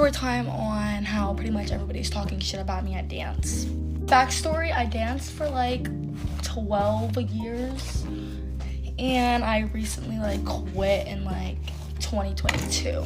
Story time on how pretty much everybody's talking shit about me at dance. Backstory, I danced for like 12 years and I recently like quit in like 2022.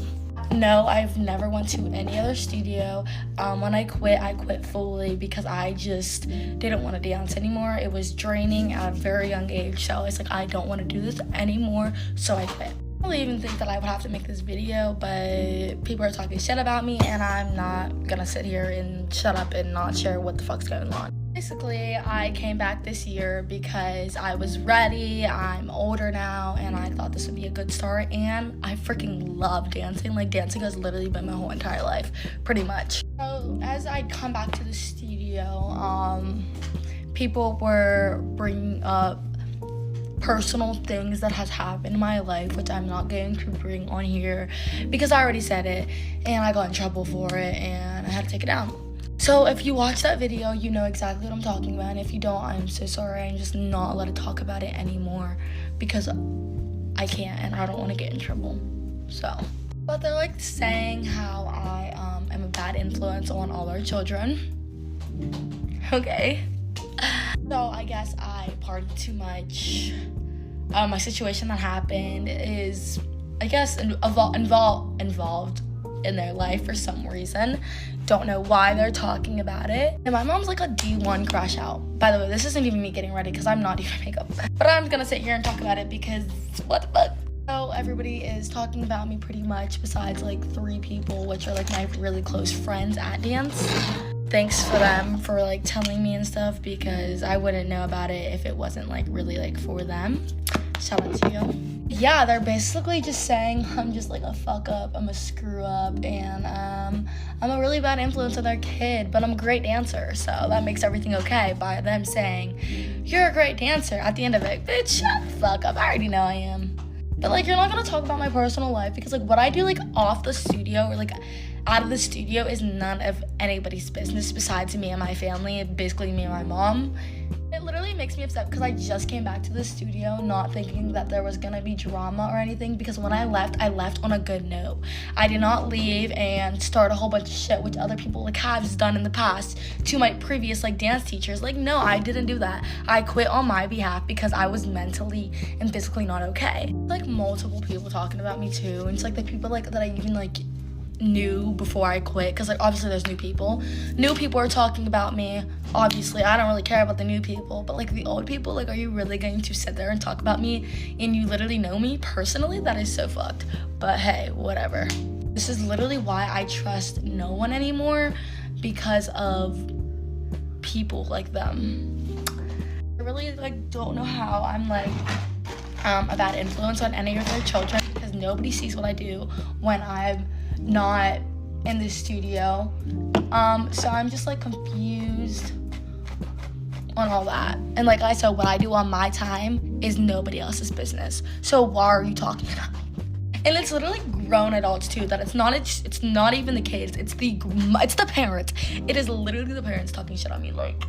No, I've never went to any other studio. When I quit fully because I just didn't want to dance anymore. It was draining at a very young age, so I was like, I don't want to do this anymore, so I quit. I don't even think that I would have to make this video, but people are talking shit about me and I'm not gonna sit here and shut up and not share what the fuck's going on. Basically, I came back this year because I was ready, I'm older now, and I thought this would be a good start, and I freaking love dancing. Like, dancing has literally been my whole entire life, pretty much. So, as I come back to the studio, people were bringing up personal things that has happened in my life, which I'm not going to bring on here because I already said it, and I got in trouble for it, and I had to take it down. So if you watch that video, you know exactly what I'm talking about, and if you don't, I'm so sorry. I'm just not allowed to talk about it anymore because I can't and I don't want to get in trouble. So, but they're like saying how I am a bad influence on all our children. Okay. So I guess I partied too much. My situation that happened is, I guess, involved in their life for some reason. Don't know why they're talking about it. And my mom's like a D1 crash out. By the way, this isn't even me getting ready because I'm not even makeup. But I'm gonna sit here and talk about it because what the fuck? So everybody is talking about me pretty much besides like 3 people, which are like my really close friends at dance. Thanks for them for like telling me and stuff because I wouldn't know about it if it wasn't like really like for them. Shout out to you. Yeah, they're basically just saying I'm just like a fuck up, I'm a screw up, and I'm a really bad influence on their kid, but I'm a great dancer, so that makes everything okay by them saying, you're a great dancer. At the end of it, bitch, shut the fuck up, I already know I am. But like, you're not gonna talk about my personal life because like what I do like off the studio or like out of the studio is none of anybody's business besides me and my family, basically me and my mom. It literally makes me upset because I just came back to the studio not thinking that there was gonna be drama or anything, because when I left on a good note. I did not leave and start a whole bunch of shit which other people like have done in the past to my previous like dance teachers. Like, no, I didn't do that. I quit on my behalf because I was mentally and physically not okay. Like multiple people talking about me too, and it's like the people like that I even like knew before I quit, because like obviously there's new people are talking about me. Obviously I don't really care about the new people, but like the old people, like, are you really going to sit there and talk about me and you literally know me personally? That is so fucked. But hey, whatever. This is literally why I trust no one anymore, because of people like them. I really like don't know how I'm like a bad influence on any of their children, because nobody sees what I do when I'm not in the studio. So I'm just like confused on all that. And like I said, what I do on my time is nobody else's business. So why are you talking about me? And it's literally grown adults too, that it's not even the kids, it's the parents. It is literally the parents talking shit on me, like,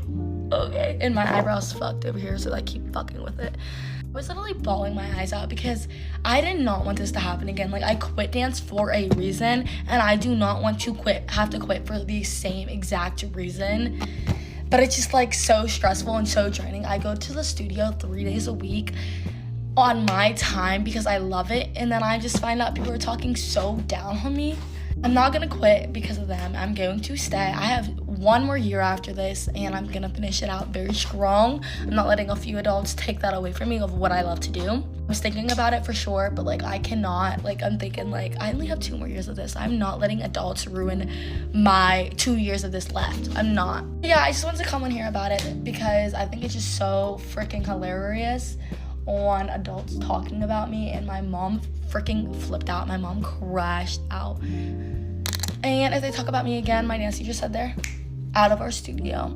okay. And my eyebrows fucked over here, so I keep fucking with it. I was literally bawling my eyes out because I did not want this to happen again. Like, I quit dance for a reason, and I do not want to have to quit for the same exact reason. But it's just like so stressful and so draining. I go to the studio 3 days a week on my time because I love it, and then I just find out people are talking so down on me. I'm not gonna quit because of them. I'm going to stay. I have 1 more year after this, and I'm gonna finish it out very strong. I'm not letting a few adults take that away from me of what I love to do. I was thinking about it for sure, but like I cannot, like I'm thinking like I only have 2 more years of this. I'm not letting adults ruin my 2 years of this left. I'm not. Yeah, I just wanted to come on here about it because I think it's just so freaking hilarious on adults talking about me, and my mom freaking flipped out. My mom crashed out. And if they talk about me again, my dance teacher said they're out of our studio.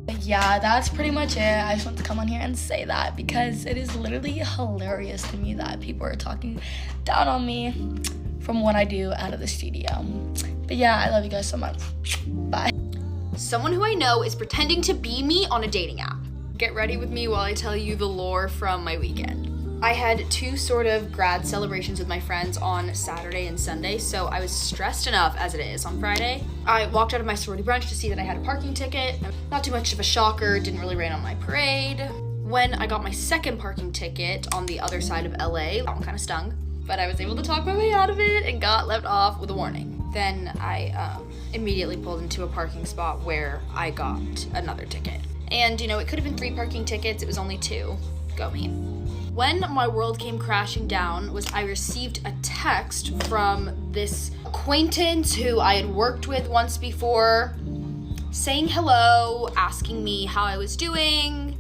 But yeah, that's pretty much it. I just want to come on here and say that because it is literally hilarious to me that people are talking down on me from what I do out of the studio. But yeah, I love you guys so much. Bye. Someone who I know is pretending to be me on a dating app. Get ready with me while I tell you the lore from my weekend. I had two sort of grad celebrations with my friends on Saturday and Sunday, so I was stressed enough as it is on Friday. I walked out of my sorority brunch to see that I had a parking ticket. Not too much of a shocker, didn't really rain on my parade. When I got my second parking ticket on the other side of LA, that one kind of stung, but I was able to talk my way out of it and got let off with a warning. Then I immediately pulled into a parking spot where I got another ticket. And, it could have been 3 parking tickets, it was only 2. Go me. When my world came crashing down was I received a text from this acquaintance who I had worked with once before, saying hello, asking me how I was doing,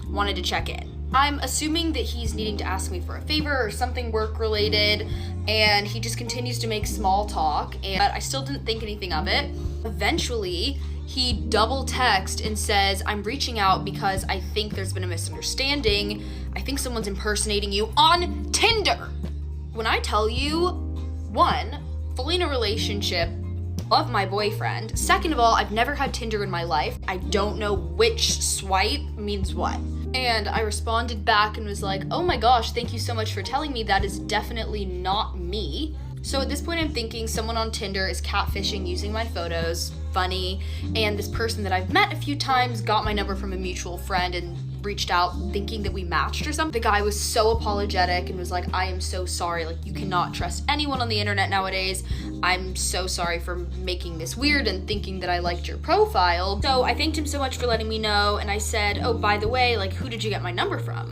wanted to check in. I'm assuming that he's needing to ask me for a favor or something work-related, and he just continues to make small talk, and I still didn't think anything of it. Eventually, he double texts and says, I'm reaching out because I think there's been a misunderstanding. I think someone's impersonating you on Tinder. When I tell you, 1, fully in a relationship, love my boyfriend. Second of all, I've never had Tinder in my life. I don't know which swipe means what. And I responded back and was like, oh my gosh, thank you so much for telling me. That is definitely not me. So at this point, I'm thinking someone on Tinder is catfishing using my photos. Funny. And this person that I've met a few times got my number from a mutual friend and reached out thinking that we matched or something. The guy was so apologetic and was like, I am so sorry. Like, you cannot trust anyone on the internet nowadays. I'm so sorry for making this weird and thinking that I liked your profile. So I thanked him so much for letting me know. And I said, oh, by the way, like, who did you get my number from?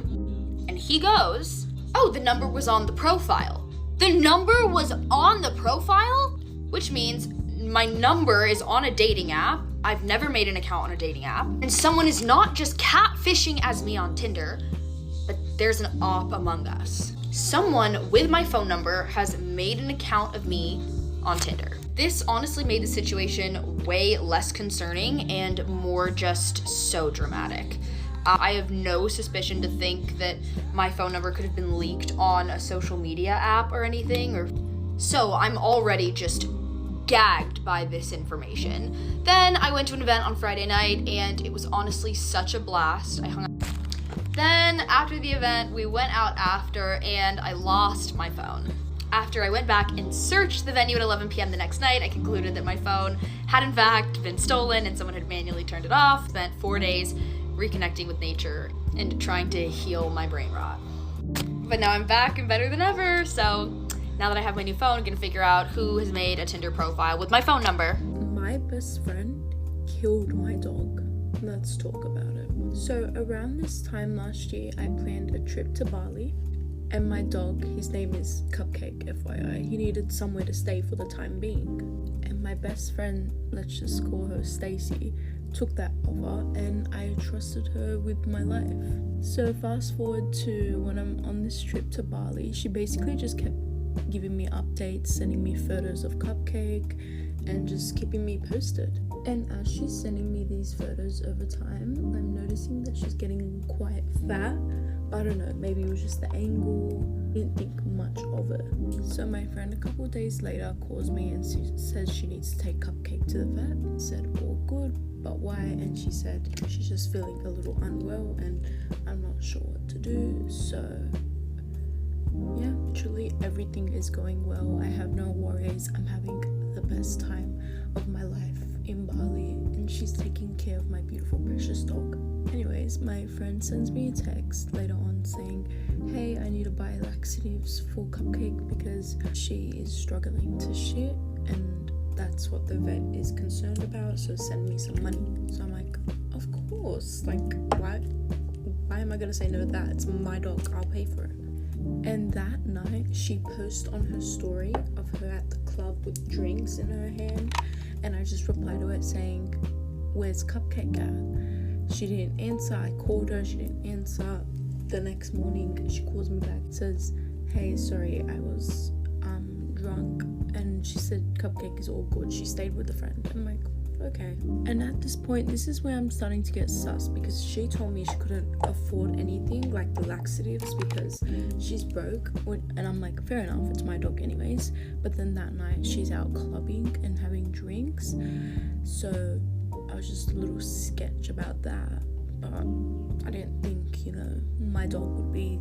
And he goes, oh, the number was on the profile. The number was on the profile? Which means my number is on a dating app. I've never made an account on a dating app. And someone is not just catfishing as me on Tinder, but there's an op among us. Someone with my phone number has made an account of me on Tinder. This honestly made the situation way less concerning and more just so dramatic. I have no suspicion to think that my phone number could have been leaked on a social media app or anything, so I'm already just gagged by this information. Then I went to an event on Friday night and it was honestly such a blast. I hung out. Then after the event, we went out after and I lost my phone. After I went back and searched the venue at 11 p.m. the next night, I concluded that my phone had in fact been stolen and someone had manually turned it off. Spent 4 days reconnecting with nature and trying to heal my brain rot. But now I'm back and better than ever, so now that I have my new phone, I'm gonna figure out who has made a Tinder profile with my phone number. My best friend killed my dog. Let's talk about it. So around this time last year, I planned a trip to Bali, and my dog, his name is Cupcake, FYI, he needed somewhere to stay for the time being. And my best friend, let's just call her Stacy, took that offer and I trusted her with my life. So fast forward to when I'm on this trip to Bali, she basically just kept giving me updates, sending me photos of Cupcake and just keeping me posted. And as she's sending me these photos over time, I'm noticing that she's getting quite fat. I don't know, maybe it was just the angle. Didn't think much of it. So my friend a couple of days later calls me and she says she needs to take Cupcake to the vet. I said, all good, but why? And she said she's just feeling a little unwell and I'm not sure what to do. So yeah, literally everything is going well. I have no worries. I'm having the best time of my life in Bali and she's taking care of my beautiful precious dog. Anyways, my friend sends me a text later on saying, hey, I need to buy laxatives for Cupcake because she is struggling to shit and that's what the vet is concerned about, so send me some money. So I'm like, of course, like why am I gonna say no to that? It's my dog, I'll pay for it. And that night she posts on her story of her at the club with drinks in her hand, and I just replied to it saying, where's Cupcake at? She didn't answer. I called her, she didn't answer. The next morning she calls me back, says, hey, sorry, I was drunk, and she said Cupcake is all good, she stayed with a friend. I'm like, okay. And at this point, this is where I'm starting to get sus, because she told me she couldn't afford anything like the laxatives because she's broke, and I'm like, fair enough, it's my dog anyways. But then that night she's out clubbing and having drinks, so I was just a little sketch about that. But I didn't think, my dog would be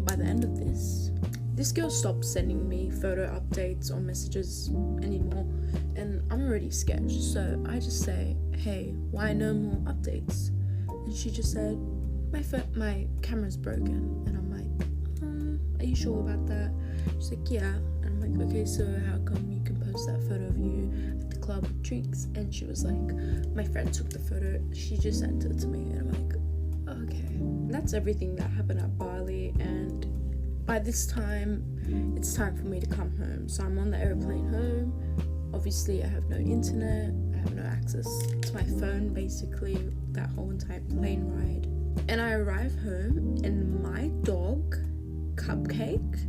by the end of this girl stopped sending me photo updates or messages anymore, and I'm already scared. So I just say, hey, why no more updates? And she just said, my camera's broken. And I'm like, are you sure about that? She's like, yeah. And I'm like, okay, so how come you can post that photo of you at the club with drinks? And she was like, my friend took the photo, she just sent it to me. And I'm like, okay. And that's everything that happened at Bali. And by this time, it's time for me to come home. So I'm on the airplane home. Obviously, I have no internet. I have no access to my phone, basically, that whole entire plane ride. And I arrive home, and my dog, Cupcake,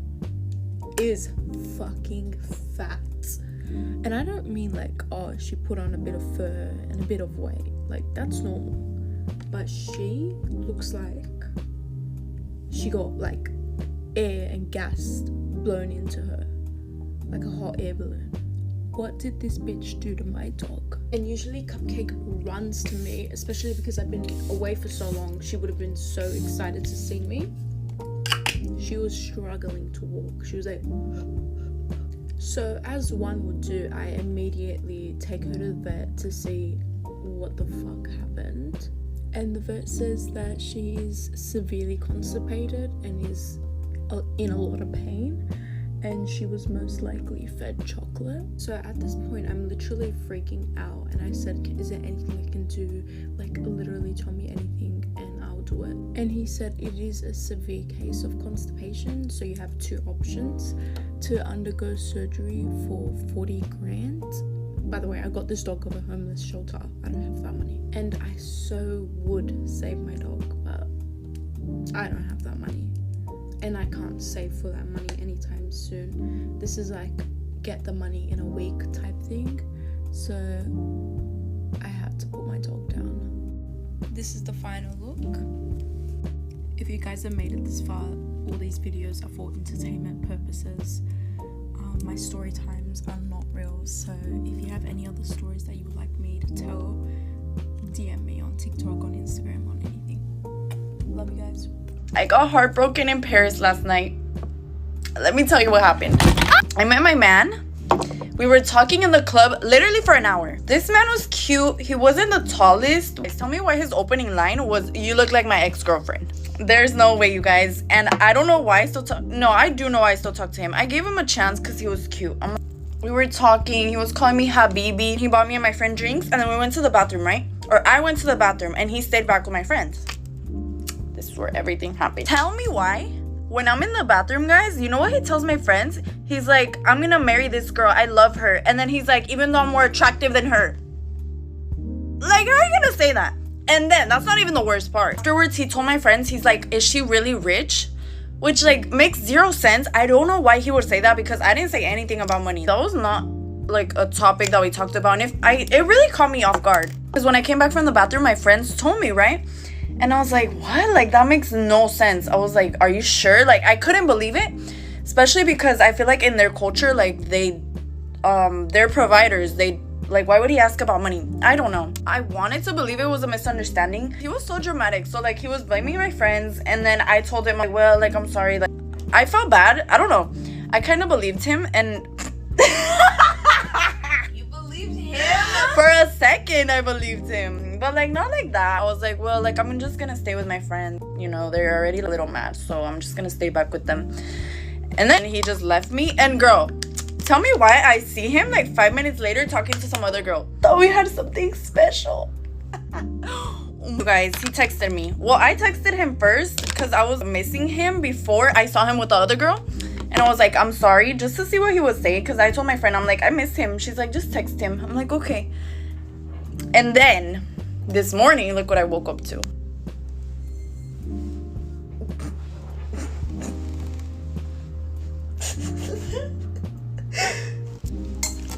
is fucking fat. And I don't mean like, oh, she put on a bit of fur and a bit of weight. Like, that's normal. But she looks like she got like air and gas blown into her, like a hot air balloon. What did this bitch do to my dog? And usually Cupcake runs to me, especially because I've been away for so long. She would have been so excited to see me. She was struggling to walk. She was like, so as one would do, I immediately take her to the vet to see what the fuck happened. And the vet says that she is severely constipated and is in a lot of pain, and she was most likely fed chocolate. So at this point, I'm literally freaking out, and I said, is there anything I can do? Like, literally tell me anything and I'll do it. And he said it is a severe case of constipation, so you have two options: to undergo surgery for 40 grand. By the way, I got this dog of a homeless shelter. I don't have that money. And I so would save my dog, but I don't have that money. And I can't save for that money anytime soon. This is like get the money in a week type thing. So I had to put my dog down. This is the final look. If you guys have made it this far, all these videos are for entertainment purposes. My story times are not real, so if you have any other stories that you would like me to tell, DM me on TikTok, on Instagram, on anything. Love you guys. I got heartbroken in Paris last night. Let me tell you what happened. I met my man. We were talking in the club literally for an hour. This man was cute. He wasn't the tallest. Tell me why his opening line was, "You look like my ex-girlfriend." There's no way, you guys. And I don't know why I still talk. No, I do know why I still talk to him. I gave him a chance because he was cute. We were talking. He was calling me Habibi. He bought me and my friend drinks. And then we went to the bathroom, right? Or I went to the bathroom and he stayed back with my friends. This is where everything happened. Tell me why. When I'm in the bathroom, guys, you know what he tells my friends? He's like, I'm gonna marry this girl. I love her. And then he's like, even though I'm more attractive than her. Like, how are you gonna say that? And then, that's not even the worst part. Afterwards, he told my friends, he's like, is she really rich? Which, like, makes zero sense. I don't know why he would say that because I didn't say anything about money. That was not, like, a topic that we talked about. And it really caught me off guard. Because when I came back from the bathroom, my friends told me, right? And I was like, what? Like, that makes no sense. I was like, are you sure? Like, I couldn't believe it. Especially because I feel like in their culture, like, they're providers. Like, why would he ask about money? I don't know. I wanted to believe it was a misunderstanding. He was so dramatic. So, like, he was blaming my friends. And then I told him, like, well, like, I'm sorry. Like, I felt bad. I don't know. I kind of believed him. And You believed him? for a second, I believed him. But, like, not like that. I was like, well, like, I'm just going to stay with my friends. You know, they're already a little mad. So I'm just going to stay back with them. And then he just left me. And, girl, tell me why I see him like 5 minutes later talking to some other girl. Thought we had something special. Oh, guys, he texted me. Well, I texted him first because I was missing him before I saw him with the other girl. And I was like, I'm sorry, just to see what he would say. Because I told my friend, I'm like, I miss him. She's like, just text him. I'm like, okay. And then this morning, look what I woke up to.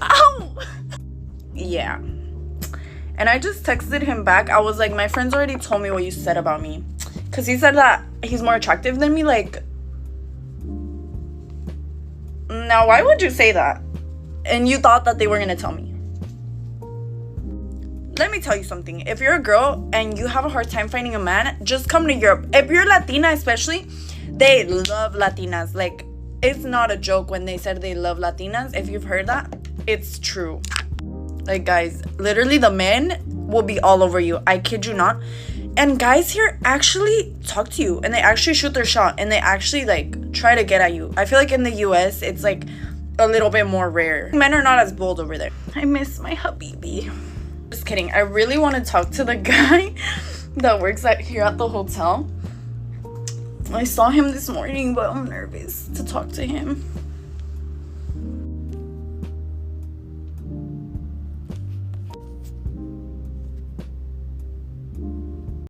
Ow! Yeah. And I just texted him back. I was like, my friends already told me what you said about me. Because he said that he's more attractive than me. Like, now why would you say that? And you thought that they were going to tell me. Let me tell you something. If you're a girl and you have a hard time finding a man, just come to Europe. If you're Latina especially, They love Latinas. Like, it's not a joke when they said they love Latinas. If you've heard that, it's true. Like, guys, literally the men will be all over you. I kid you not. And guys here actually talk to you, and they actually shoot their shot, and they actually like try to get at you. I feel like in the US it's like a little bit more rare. Men are not as bold over there. I miss my habibi. Just kidding. I really want to talk to the guy that works here at the hotel. I saw him this morning, but I'm nervous to talk to him.